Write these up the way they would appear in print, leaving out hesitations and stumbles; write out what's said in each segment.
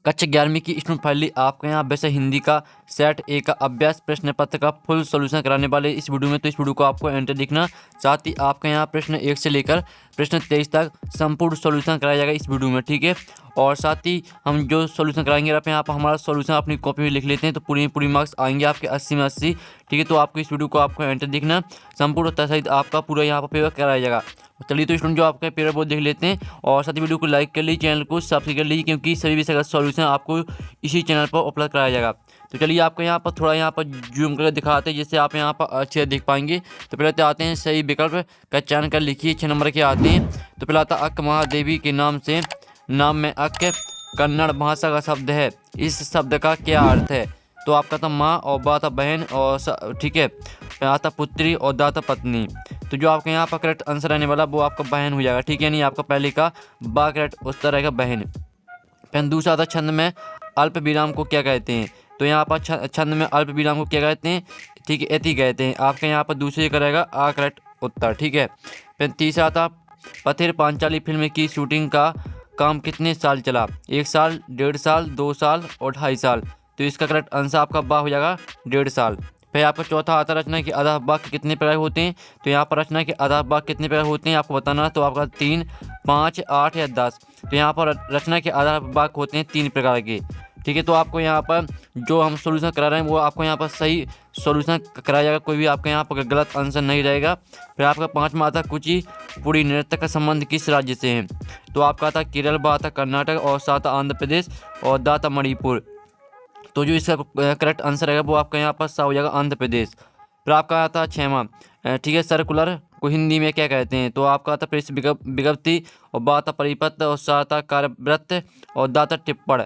कक्षा 11वीं की स्टूडेंट फाइनली आपके यहाँ वैसे हिंदी का सेट ए का अभ्यास प्रश्न पत्र का फुल सॉल्यूशन कराने वाले इस वीडियो में। तो इस वीडियो को आपको एंटर दिखना, साथ ही आपके यहाँ प्रश्न 1 से लेकर प्रश्न 23 तक संपूर्ण सॉल्यूशन कराया जाएगा इस वीडियो में, ठीक है। और साथ ही हम जो सॉल्यूशन कराएंगे आप यहाँ पर हमारा सॉल्यूशन अपनी कॉपी में लिख लेते हैं तो पूरी मार्क्स आएंगे आपके 80 में 80, ठीक है। तो आपको इस वीडियो को आपको एंटर दिखना, संपूर्ण सहित आपका पूरा यहाँ पर पेपर कराया जाएगा। चलिए तो स्टूडेंट जो आपका पेपर वो देख लेते हैं और साथ ही वीडियो को लाइक कर लीजिए, चैनल को सब्सक्राइब कर लीजिए, क्योंकि सभी विषय का सॉल्यूशन आपको इसी चैनल पर उपलब्ध कराया जाएगा। तो चलिए आपको यहाँ पर थोड़ा यहाँ पर जूम करके दिखाते हैं जिससे आप यहाँ पर अच्छे से देख पाएंगे। तो पहले तो आते हैं सही विकल्प का चयन कर लिखिए, 6 नंबर के आते हैं। तो पहले आता अक्क महादेवी के नाम में अक्क कन्नड़ भाषा का शब्द है, इस शब्द का क्या अर्थ है। तो आपका था माँ और बा था बहन और ठीक है, आता पुत्री और दा था पत्नी। तो जो आपके यहाँ पर करेक्ट आंसर रहने वाला वो आपका बहन हो जाएगा, ठीक है। नहीं आपका पहले का बा करेक्ट उत्तर रहेगा बहन। फिर दूसरा था छंद में अल्प विराम को क्या कहते हैं। तो यहाँ पर छंद में अल्प विराम को क्या कहते हैं, ठीक है, एति कहते हैं। आपके यहाँ पर दूसरे का रहेगा आ करेक्ट उत्तर, ठीक है। फिर तीसरा था पथिर पांचाली फिल्म की शूटिंग का काम कितने साल चला, 1 साल, 1.5 साल, 2 साल और 2.5 साल। तो इसका करेक्ट आंसर आपका बा हो जाएगा 1.5 साल। फिर आपका चौथा आता रचना के आधा वाक्य कितने प्रकार होते हैं। तो यहाँ पर रचना के आधा वाक्य कितने प्रकार होते हैं आपको बताना। तो आपका 3, 5, 8 या 10। तो यहाँ पर रचना के आधा वाक्य होते हैं 3 प्रकार के, ठीक है। तो आपको यहाँ पर जो हम सॉल्यूशन करा रहे हैं वो आपको यहाँ पर सही सॉल्यूशन कराया जाएगा, कोई भी आपके यहाँ पर गलत आंसर नहीं रहेगा। फिर आपका 5वां आता कुचिपुड़ी नृत्य का संबंध किस राज्य से है। तो आपका आता केरल, बा आता कर्नाटक और सात आंध्र प्रदेश और दा था मणिपुर। तो जो इसका करेक्ट आंसर रहेगा वो आपका यहाँ पर सा हो जाएगा आंध्र प्रदेश। फिर आपका आता 6वां, ठीक है, सर्कुलर को हिंदी में क्या कहते हैं। तो आपका आता प्रेस विज्ञप्ति और बा था परिपत्र और सा था कार्यव्रत और दा था टिप्पण,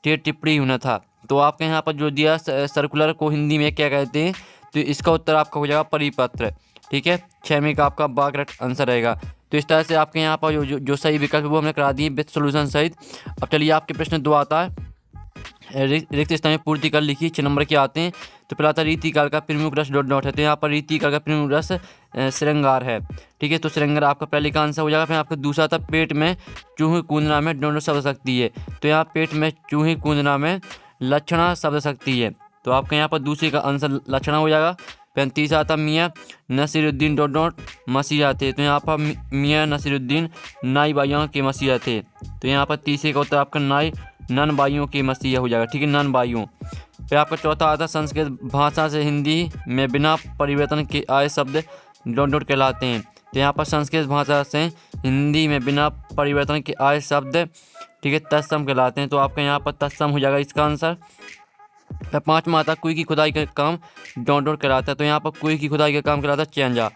टिप्पणी होना था। तो आपके यहाँ पर जो दिया सर्कुलर को हिंदी में क्या कहते हैं, तो इसका उत्तर आपका हो जाएगा परिपत्र, ठीक है। 6वें का आपका बा करेक्ट आंसर रहेगा। तो इस तरह से आपके यहाँ पर जो सही विकल्प वो हमने करा दिए विद सोल्यूशन सहित। अब चलिए आपके प्रश्न 2 आता है रिक्त स्थान में पूर्ति कर लिखिए, 6 नंबर के आते हैं। तो पहला आता रीतिकाल का प्रमुख रस डॉट है। तो यहाँ पर रीतिकाल का प्रमुख रस श्रृंगार है, ठीक है। तो श्रृंगार आपका पहले का आंसर हो जाएगा। फिर आपका दूसरा था पेट में चूहे कूदना में डोंट शब्द शक्ति है। तो यहाँ पेट में चूहे कूदना में लक्षणा शब्द शक्ति है। तो आपके यहाँ पर दूसरे का आंसर लक्षणा हो जाएगा। फिर तीसरा था मियाँ नसीरुद्दीन डॉट मसीहा थे। तो यहाँ पर मियाँ नसीरुद्दीन नाई बाइयों के मसीहा थे। तो यहाँ पर तीसरे का उत्तर आपका नाई नन बाइयों के मसीहा हो जाएगा, ठीक है, नन बाइयों। फिर आपका चौथा आता संस्कृत भाषा से हिंदी में बिना परिवर्तन के आए शब्द डॉट कहलाते हैं। तो यहाँ पर संस्कृत भाषा से हिंदी में बिना परिवर्तन के आए शब्द, ठीक है, तत्सम कहलाते हैं। तो आपका यहाँ पर तत्सम हो जाएगा इसका आंसर। फिर 5वां आता कुएं की खुदाई का काम डॉट कहलाता है। तो यहाँ पर कुएं की खुदाई का काम कहलाता है चेंजा,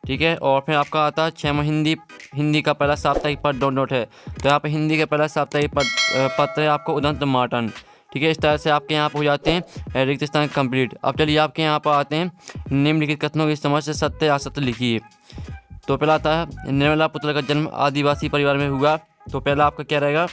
ठीक है। और फिर आपका आता है 6वां हिंदी का पहला साप्ताहिक पत्र डॉट है। तो यहाँ पर हिंदी का पहला साप्ताहिक पत्र है आपको उदंत मार्टन, ठीक है। इस तरह से आपके यहाँ पर हो जाते हैं रिक्त स्थान कंप्लीट। अब चलिए आपके यहाँ पर आते हैं निम्नलिखित कथनों की समझ से सत्य असत्य लिखिए। तो पहला आता है निर्मला पुत्र का जन्म आदिवासी परिवार में हुआ। तो पहला आपका क्या रहेगा,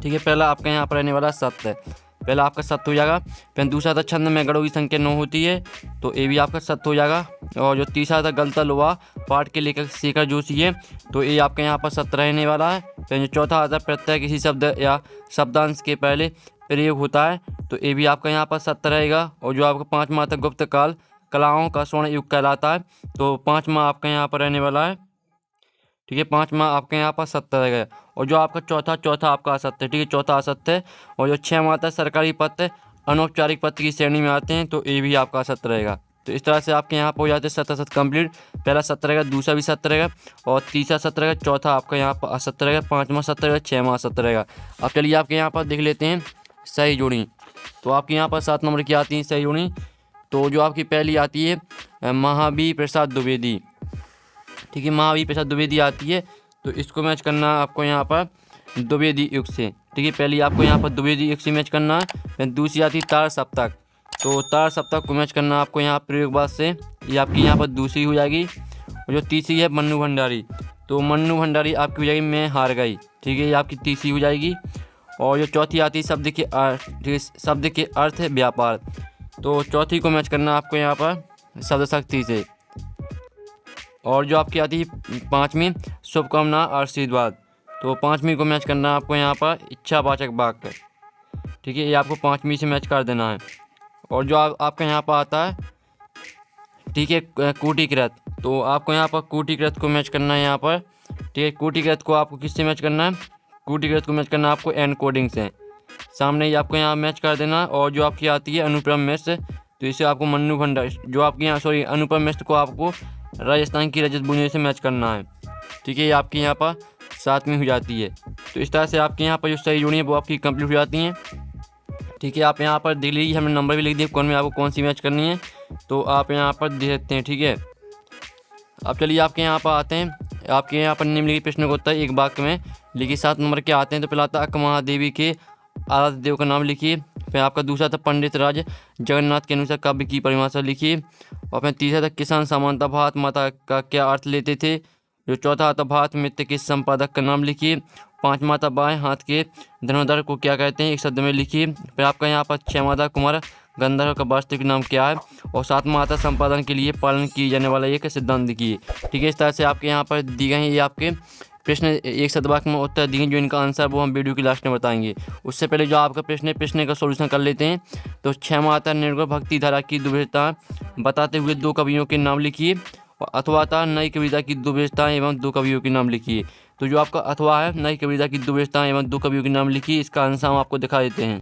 ठीक है, पहला आपका यहाँ पर रहने वाला सत्य, पहला आपका सत्य हो जाएगा। फिर दूसरा था छंद में गणों की संख्या 9 होती है। तो ये भी आपका सत्य हो जाएगा। और जो तीसरा था गलता लोहा पाठ के लेखक शेखर जोशी है। तो ये आपके यहाँ पर सत्य रहने वाला है। फिर जो चौथा आता प्रत्यय किसी शब्द या शब्दांश के पहले प्रयोग होता है। तो ये भी आपका यहाँ पर सत्य रहेगा। और जो आपका 5वां आता गुप्त काल कलाओं का स्वर्ण युग कहलाता है। तो 5वां आपका यहाँ पर रहने वाला है, ठीक है, 5वां आपके यहाँ पर सत्य रहेगा। और जो आपका चौथा आपका असत्य, ठीक है, चौथा असत्य है। और जो 6वां आता है सरकारी पत्र अनौपचारिक पत्र की श्रेणी में आते हैं। तो ये भी आपका असत्य रहेगा। तो इस तरह से आपके यहाँ पर हो जाते हैं सत्य असत्य कंप्लीट। पहला सत्य रहेगा, दूसरा भी सत्य रहेगा और तीसरा सत्य रहेगा, चौथा आपका यहाँ पर असत्य रहेगा, 5वां सत्य रहेगा, 6वां असत्य रहेगा। अब चलिए आपके यहाँ पर देख लेते हैं सही जोड़ी। तो आपके यहाँ पर 7 नंबर की आती है सही जोड़ी। तो जो आपकी पहली आती है महावीर प्रसाद द्विवेदी, ठीक है, महावीर प्रसाद द्विवेदी आती है। तो इसको मैच करना आपको यहाँ पर द्विवेदी युग से, ठीक है, पहली आपको यहाँ पर द्विवेदी युग से मैच करना है। फिर दूसरी आती है तार सप्तक। तो तार सप्तक को मैच करना आपको यहाँ प्रयोगवाद से, ये आपकी यहाँ पर दूसरी हो जाएगी। और जो तीसरी है मन्नू भंडारी। तो मन्नू भंडारी आपकी हो जाएगी मैं हार गई, ठीक है, ये आपकी तीसरी हो जाएगी। और जो चौथी आती है शब्द के अर्थ है व्यापार। तो चौथी को मैच करना आपको यहाँ पर शब्द शक्ति से। और जो आपकी आती है 5वीं शुभकामना आशीर्वाद। तो तो 5वीं को मैच करना है आपको यहाँ पर इच्छावाचक वाक्य, ठीक है, ये आपको 5वीं से मैच कर देना है। और जो आपका यहाँ पर आता है, ठीक है, कूटीकृत, तो आपको यहाँ पर कूटीकृत को मैच करना है यहाँ पर, ठीक है। कूटीकृत को आपको किससे मैच करना है? कूटीकृत को मैच करना है आपको एनकोडिंग से, सामने ही आपको यहाँ मैच कर देना। और जो आपकी आती है अनुपम मिश्र, तो इसे आपको मन्नू भंडार, जो आपके यहाँ अनुपम मिश्र को आपको राजस्थान की रजत बुनिया से मैच करना है, ठीक है। ये आपकी यहाँ पर 7वीं हो जाती है। तो इस तरह से आपके यहाँ पर जो सही जोड़ी है वो आपकी कंप्लीट हो जाती हैं, ठीक है। आप यहाँ पर देख लीजिए, हमने नंबर भी लिख दिया कौन में आपको कौन सी मैच करनी है, तो आप यहाँ पर देख सकते हैं, ठीक है। अब चलिए आपके यहाँ पर आते हैं, आपके यहाँ पर निम्नलिखित प्रश्न को उत्तर एक वाक्य में लिखिए। 7 नंबर के आते हैं। तो पहला आता है अक्क महादेवी के आराध्य देव का नाम लिखिए। फिर आपका दूसरा था पंडित राज जगन्नाथ के अनुसार काव्य की परिभाषा लिखिए। और फिर तीसरा था किसान समानता भारत माता का क्या अर्थ लेते थे। जो चौथा आता भारत मित्र के संपादक का नाम लिखिए। 5वां था बाएं हाथ के धनुर्धर को क्या कहते हैं, एक शब्द में लिखिए। फिर आपका यहाँ पर 6वां था कुमार गंधर्व का वास्तविक नाम क्या है। और 7वां आता संपादन के लिए पालन किए जाने वाला एक सिद्धांत लिखिए, ठीक है। इस तरह से आपके यहाँ पर दिए गए हैं ये आपके प्रश्न, एक शतवाक्य में उत्तर दिए। जो इनका आंसर वो हम वीडियो की लास्ट में बताएंगे। उससे पहले जो आपका प्रश्न का सॉल्यूशन कर लेते हैं। तो 6वां आता निर्गुण भक्ति धारा की दुविधता बताते हुए 2 कवियों के नाम लिखिए। अथवा था नई कविता की 2 विशेषताएं एवं 2 कवियों के नाम लिखिए। तो जो आपका अथवा है, नई कविता की 2 विशेषताएं एवं 2 कवियों के नाम लिखिए, इसका आंसर हम आपको दिखा देते हैं।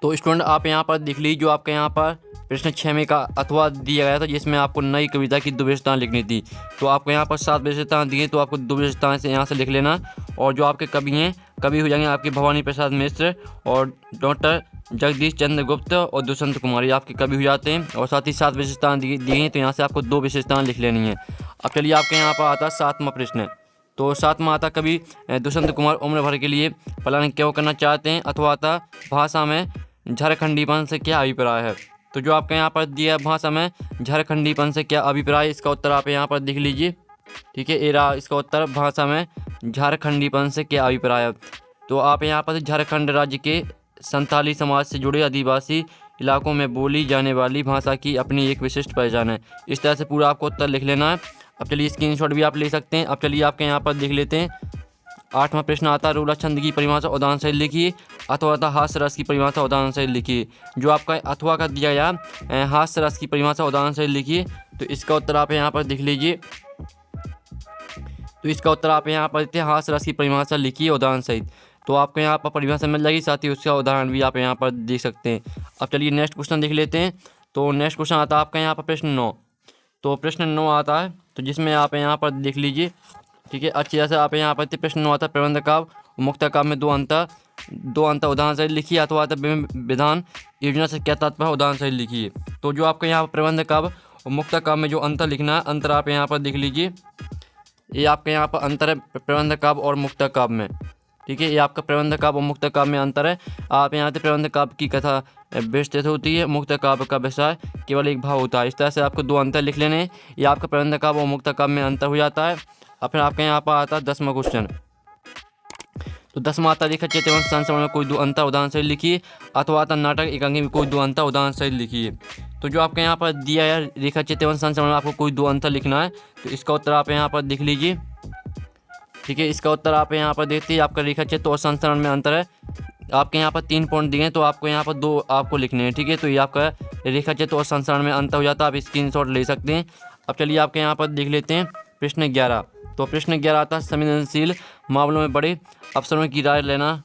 तो स्टूडेंट आप यहाँ पर देख लीजिए, जो आपके यहाँ पर प्रश्न 6 में का अथवा दिया गया था, जिसमें आपको नई कविता की 2 विशेषताएं लिखनी थी। तो आपको यहाँ पर 7 विशेषताएं दी, तो आपको 2 विशेषताएं से यहाँ से लिख लेना। और जो आपके कवि हैं, कवि हो जाएंगे आपके भवानी प्रसाद मिश्र और डॉक्टर जगदीश चंद्र गुप्त और दुष्यंत कुमार, ये आपके कवि हो जाते हैं। और साथ ही 7 विशेषताएं दी हैं, तो यहाँ से आपको 2 विशेषताएं लिख लेनी है। अब चलिए आपके यहाँ पर आता 7वां प्रश्न। तो 7वां आता कवि दुष्यंत कुमार उम्र भर के लिए पलायन क्यों करना चाहते हैं। अथवा आता भाषा में झारखंडीपन से क्या अभिप्राय है। तो जो आपके यहाँ पर दिया भाषा में झारखंडीपन से क्या अभिप्राय, इसका उत्तर आप यहाँ पर देख लीजिए, ठीक है। ये रहा इसका उत्तर, भाषा में झारखंडीपन से क्या अभिप्राय है। तो आप यहाँ पर झारखंड राज्य के संथाली समाज से जुड़े आदिवासी इलाकों में बोली जाने वाली भाषा की अपनी एक विशिष्ट पहचान है। इस तरह से पूरा आपको उत्तर लिख लेना है। अब चलिए स्क्रीनशॉट भी आप ले सकते हैं। अब चलिए आपके यहाँ पर देख लेते हैं। 8वां प्रश्न आता है रूला छंद की परिभाषा उदाहरण सहित लिखिए। अथवा था हास्य रस की परिभाषा उदाहरण सहित लिखिए। जो आपका अथवा का दिया गया हास्य रस की परिभाषा उदाहरण सहित लिखिए, तो इसका उत्तर आप यहाँ पर देख लीजिए। तो इसका उत्तर आप यहाँ पर देते हैं हास्य रस की परिभाषा लिखिए उदाहरण सहित। तो आपको यहाँ पर परिभाषा मिल जाएगी, साथ ही उसका उदाहरण भी आप यहाँ पर देख सकते हैं। अब चलिए नेक्स्ट क्वेश्चन देख लेते हैं। तो नेक्स्ट क्वेश्चन आता है आपका यहाँ पर प्रश्न 9। तो प्रश्न 9 आता है, तो जिसमें आप यहाँ पर देख लीजिए, ठीक है, अच्छी तरह से आप यहाँ पर प्रश्न 9 आता है प्रबंध काव्य मुक्त काव्य में 2 अंतर उदाहरण सहित लिखिए। अथवा विधान योजना से क्या तात्पर्य उदाहरण सहित लिखिए। तो जो आपका यहाँ पर प्रबंध काव्य और मुक्त काव्य में जो अंतर लिखना है, अंतर आप यहाँ पर देख लीजिए। ये आपके यहाँ पर अंतर है प्रबंध काव्य और मुक्त काव्य में, ठीक है। ये आपका प्रबंध काव्य और मुक्त काव्य में अंतर है। आप यहाँ से प्रबंध काव्य की कथा विस्तृत होती है, मुक्त काव्य का विषय केवल एक भाव होता है। इस तरह से आपको 2 अंतर लिख लेने हैं। ये आपका प्रबंध काव्य और मुक्त काव्य में अंतर हो जाता है। अब फिर आपके यहाँ पर आता है 10वां क्वेश्चन। तो 10वां आता रेखा चित्र एवं संस्मरण में कोई 2 अंतर उदाहरण सहित लिखिए। अथवा आता नाटक एकांकी में कोई 2 अंतर उदाहरण सहित लिखिए। तो जो आपके यहाँ पर दिया है रेखा चित्र एवं संस्मरण में आपको कोई 2 अंतर लिखना है, तो इसका उत्तर आप यहाँ पर लिख लीजिए, ठीक है। इसका उत्तर आप यहाँ पर देखते हैं, आपका रेखा चित्र और संस्मरण में अंतर है। आपके यहाँ पर 3 पॉइंट दिए हैं, तो आपको यहाँ पर 2 आपको लिखने हैं, ठीक है। तो ये आपका रेखा चित्र और संस्मरण में अंतर हो जाता है, आप स्क्रीनशॉट ले सकते हैं। अब चलिए आपके यहाँ पर देख लेते हैं प्रश्न 11। तो प्रश्न 11 आता है संवेदनशील मामलों में बड़े अफसरों की राय लेना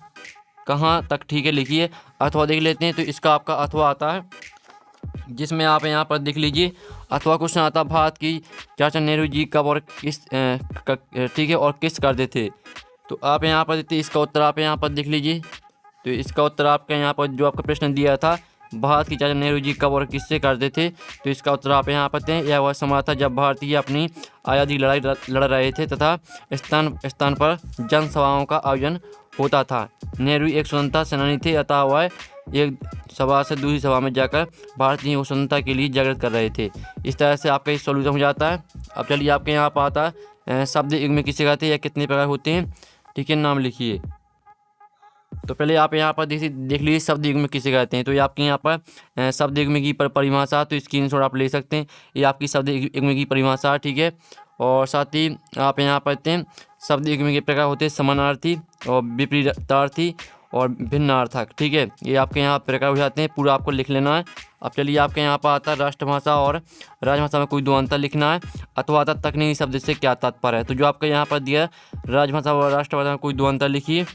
कहाँ तक ठीक है लिखिए। अथवा देख लेते हैं। तो इसका आपका अथवा आता है, जिसमें आप यहाँ पर देख लीजिए। अथवा क्वेश्चन आता है भारत की चाचा नेहरू जी कब और किस ठीक है और किस करते थे। तो आप यहाँ पर देते, इसका उत्तर आप यहाँ पर देख लीजिए। तो इसका उत्तर आपका यहाँ पर जो आपका प्रश्न दिया था भारत की चाचा नेहरू जी कब और किससे करते थे, तो इसका उत्तर आप यहाँ पर दें। यह वह समय था जब भारतीय अपनी आज़ादी की लड़ाई लड़ रहे थे तथा स्थान पर जनसभाओं का आयोजन होता था। नेहरू एक स्वतंत्रता सेनानी थे, अतः वह एक सभा से दूसरी सभा में जाकर भारतीय स्वतंत्रता के लिए जागृत कर रहे थे। इस तरह से आपका ये सॉल्यूशन हो जाता है। अब चलिए आपके यहाँ पर आता है शब्द युग्म किसे कहते हैं या कितने प्रकार होते हैं, ठीक है, नाम लिखिए। तो पहले आप यहाँ पर देख लीजिए शब्द युग्म किसे कहते हैं। तो ये आपके यहाँ पर शब्द युग्म की परिभाषा, तो स्क्रीनशॉट आप ले सकते हैं। ये आपकी शब्द युग्म की परिभाषा, ठीक है। और साथ ही आप यहाँ पर शब्द युग्म के प्रकार होते हैं समानार्थी और विपरीतार्थी और भिन्नार्थक। ठीक है, ये आपके यहाँ प्रकार हो जाते हैं, पूरा आपको लिख लेना है। अब चलिए आपके यहाँ पर आता है राष्ट्रभाषा और राजभाषा में कोई दो अंतर लिखना है, अथवा आता तकनीकी शब्द से क्या तात्पर्य है। तो जो आपका यहाँ पर दिया है राजभाषा और राष्ट्रभाषा में कोई दो अंतर लिखिए,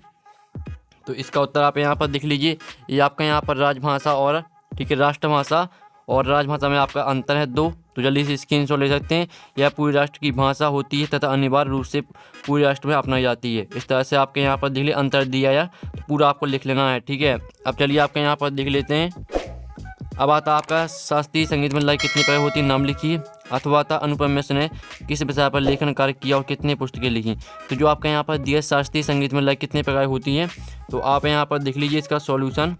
तो इसका उत्तर आप यहाँ पर लिख लीजिए। ये आपका यहाँ पर राजभाषा और ठीक है राष्ट्रभाषा और राजभाषा में आपका अंतर है दो, तो जल्दी से स्क्रीनशॉट ले सकते हैं। यह पूरे राष्ट्र की भाषा होती है तथा अनिवार्य रूप से पूरे राष्ट्र में अपनाई जाती है। इस तरह से आपके यहाँ पर देख लीजिए अंतर दिया है, तो पूरा आपको लिख लेना है। ठीक है, अब चलिए आपके यहाँ पर देख लेते हैं। अब आता आपका शास्त्रीय संगीत में लय कितनी प्रकार होती है, नाम लिखिए। अथवा आता अनुपम मिश्र ने किस विषय पर लेखन कार्य किया और कितने पुस्तकें लिखी। तो जो आपका यहाँ पर दिया शास्त्रीय संगीत में लय कितने प्रकार होती हैं, तो आप यहाँ पर देख लीजिए इसका सॉल्यूशन।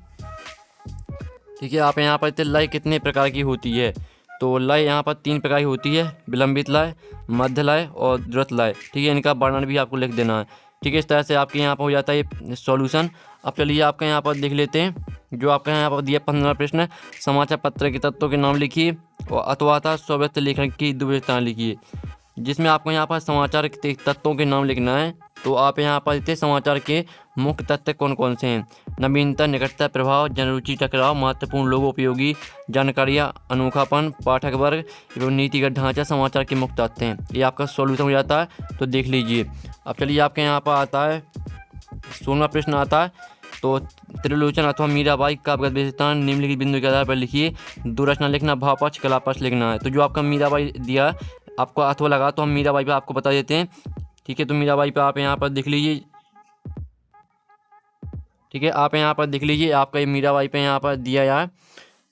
ठीक है, आप यहाँ पर लय कितने प्रकार की होती है, तो लय यहाँ पर 3 प्रकार की होती है, विलंबित लय, मध्य लय और द्रुत लय। ठीक है, इनका वर्णन भी आपको लिख देना है। ठीक है, इस तरह से आपके यहाँ पर हो जाता है ये सॉल्यूशन। अब चलिए आपके यहाँ पर देख लेते हैं। जो आपके यहाँ पर दिया 15 प्रश्न, समाचार पत्र के तत्वों के नाम लिखिए और अथवा था स्वस्थ लेखन की दो विशेषताएं लिखिए। जिसमें आपको यहाँ पर समाचार के तत्वों के नाम लिखना है, तो आप यहाँ पर देते समाचार के मुख्य तत्व कौन कौन से हैं। नवीनता, निकटता, प्रभाव, जनरुचि, टकराव, महत्वपूर्ण लोग, उपयोगी जानकारियाँ, अनोखापन, पाठक वर्ग एवं नीतिगत ढांचा समाचार के मुख्य तत्व हैं। ये आपका सॉल्यूशन हो जाता है, तो देख लीजिए। अब चलिए आपके यहाँ पर आता है 16वां प्रश्न आता है। तो त्रिलोचन अथवा मीराबाई काव्यगत विशेषताएं निम्नलिखित बिंदु के आधार पर लिखिए। दो रचना लिखना, भावपक्ष, कलापक्ष लिखना है। तो जो आपका मीराबाई दिया आपको अथवा लगा, तो हम मीराबाई पे आपको बता देते हैं। ठीक है, तो मीराबाई पे आप यहाँ पर देख लीजिए। ठीक है, आप यहाँ पर देख लीजिए, आपका ये मीराबाई पे यहाँ पर दिया है।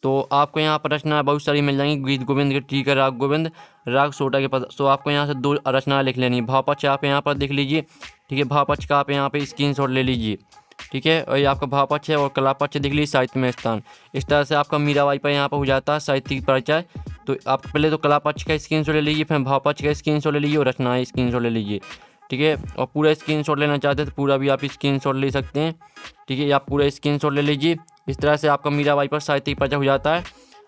तो आपको यहाँ पर रचना बहुत सारी मिल जाएंगी, गीत गोविंद के, ठीक है, राग गोविंद, राग सोटा के पद। तो आपको यहाँ से 2 रचना लिख लेनी है। भावपक्ष आप यहाँ पर देख लीजिए। ठीक है, भावपक्ष का आप यहाँ पे स्क्रीनशॉट ले लीजिए। ठीक है, और ये आपका भावपक्ष है। और कलापक्ष देख लीजिए, साहित्य में स्थान। इस तरह से आपका मीराबाई पर यहाँ पर हो जाता है साहित्यिक परिचय। तो आप पहले तो कलापक्ष का स्क्रीनशॉट ले लीजिए, फिर भावपक्ष का स्क्रीनशॉट ले लीजिए और रचना स्क्रीनशॉट ले लीजिए। ठीक है, और पूरा स्क्रीनशॉट लेना चाहते हैं तो पूरा भी आप स्क्रीनशॉट ले सकते हैं। ठीक है, आप पूरा स्क्रीनशॉट ले लीजिए। इस तरह से आपका मीराबाई पर साहित्यिक परिचय हो जाता है।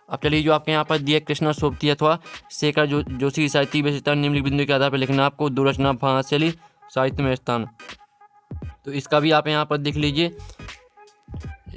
अब चलिए जो आपके यहाँ पर दिया कृष्णा सोबती अथवा शेखर जोशी साहित्यिक विशेषता निम्नलिखित बिंदु के आधार पर लिखना आपको। दो रचना, भाषाशैली, साहित्य में स्थान। तो इसका भी आप यहाँ पर देख लीजिए।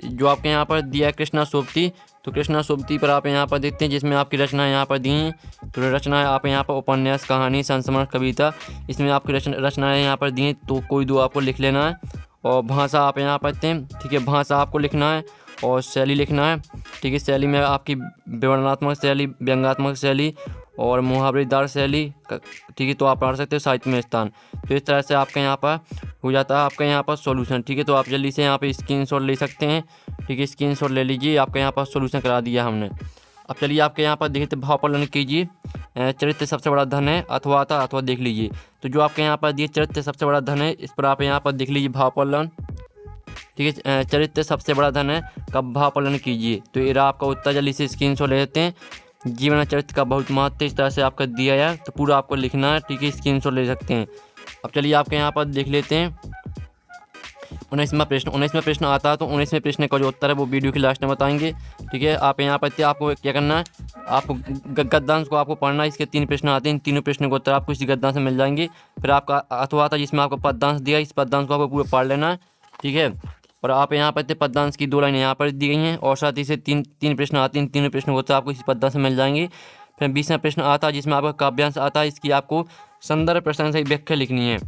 जो आपके यहाँ पर दिया है कृष्णा सोबती, तो कृष्णा सोबती पर आप यहाँ पर देखते हैं जिसमें आपकी रचना यहाँ पर दी हैं। तो रचना आप यहाँ पर उपन्यास, कहानी, संस्मरण, कविता, इसमें आपकी रचनाएँ यहाँ पर दी हैं, तो कोई दो आपको लिख लेना है। और भाषा आप यहाँ पर देते हैं। ठीक है, भाषा आपको लिखना है और शैली लिखना है। ठीक है, शैली में आपकी विवरणात्मक शैली, व्यंग्यात्मक शैली और मुहावरेदार शैली। ठीक है, तो आप पढ़ सकते हो साहित्य में स्थान। तो इस तरह से आपके यहाँ पर हो जाता है आपका यहाँ पर सॉल्यूशन। ठीक है, तो आप जल्दी से यहाँ पे स्क्रीनशॉट ले सकते हैं। ठीक है, स्क्रीनशॉट ले लीजिए, आपका यहाँ पर सॉल्यूशन करा दिया हमने। अब चलिए आपके यहाँ पर देखिए भाव प्रलन कीजिए। चरित्र सबसे बड़ा धन है, अथवा आता अथवा देख लीजिए। तो जो आपके यहाँ पर दिए चरित्र सबसे बड़ा धन है, इस पर आप यहाँ पर देख लीजिए भाव प्रलन। ठीक है, चरित्र सबसे बड़ा धन है, कब भाव प्रलन कीजिए। तो ये रहा आपका उत्तर, जल्दी से स्क्रीनशॉट ले लेते हैं। जीवन चरित्र का बहुत महत्व इस तरह से आपका दिया है, तो पूरा आपको लिखना है। ठीक है, स्क्रीनशॉट ले सकते हैं। अब चलिए आपके यहाँ पर देख लेते हैं 19वां प्रश्न। 19वां प्रश्न आता है, तो 19वें प्रश्न का जो उत्तर है वो वीडियो के लास्ट में बताएंगे। ठीक है, आप यहाँ पर आपको क्या करना है, आपको गद्यांश को आपको पढ़ना है। इसके 3 प्रश्न आते हैं, इन तीनों प्रश्नों के उत्तर आपको इसी गद्यांश से मिल जाएंगे। फिर आपका अथवा आता है जिसमें आपको पद्यांश दिया, इस पद्यांश को आपको पूरा पढ़ लेना है। ठीक है, और आप यहाँ पर पद्यांश की 2 लाइनें यहाँ पर दी गई हैं और साथ ही से तीन प्रश्न आते हैं, इन तीनों प्रश्नों के उत्तर आपको इसी पद्यांश से मिल जाएंगे। फिर 20वां प्रश्न आता है जिसमें आपका काव्यांश आता है, इसकी आपको संदर्भ प्रसंग से व्याख्या लिखनी है।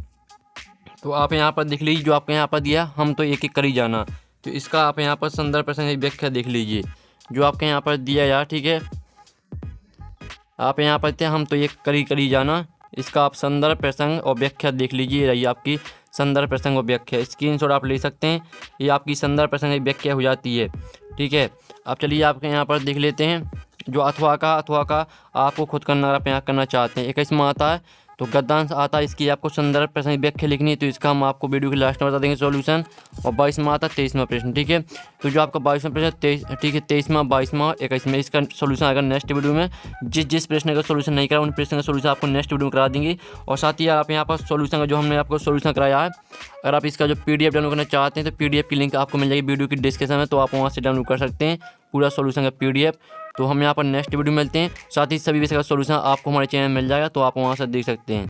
तो आप यहाँ पर देख लीजिए, जो आपको यहाँ पर दिया हम तो एक एक कर ही जाना, तो इसका आप यहाँ पर संदर्भ प्रसंग से व्याख्या देख लीजिए। जो आपके यहाँ पर दिया यार, ठीक है, आप यहाँ पर हम तो एक कर ही जाना, इसका आप संदर्भ प्रसंग और व्याख्या देख लीजिए। रही आपकी संदर्भ प्रसंग और व्याख्या, स्क्रीनशॉट आप ले सकते हैं। ये आपकी संदर्भ प्रसंग व्याख्या हो जाती है। ठीक है, अब चलिए आपके यहाँ पर देख लेते हैं जो अथवा का आपको खुद करना, आप यहाँ करना चाहते हैं। 21वां आता है, तो गद्यांश आता है, इसकी आपको संदर्भ प्रसंग व्याख्या लिखनी है। तो इसका हम आपको वीडियो के लास्ट में बता देंगे सॉल्यूशन। और 22वां आता है 23वां प्रश्न। ठीक है, तो जो आपका 22वां प्रश्न, ठीक है, 23वां, 22वां, 21वां, इसका सॉल्यूशन आएगा नेक्स्ट वीडियो में। जिस प्रश्न का सॉल्यूशन नहीं करा उन प्रश्न का सॉल्यूशन आपको नेक्स्ट वीडियो में करा देंगे। और साथ ही आप यहाँ पर सॉल्यूशन का जो हमने आपको सॉल्यूशन कराया है, अगर आप इसका जो PDF डाउनलोड करना चाहते हैं तो PDF की लिंक आपको मिल जाएगी वीडियो की डिस्क्रिप्शन में, तो आप वहाँ से डाउनलोड कर सकते हैं पूरा सॉल्यूशन का PDF। तो हम यहाँ पर नेक्स्ट वीडियो मिलते हैं। साथ ही सभी विषय का सॉल्यूशन आपको हमारे चैनल में मिल जाएगा, तो आप वहाँ से देख सकते हैं।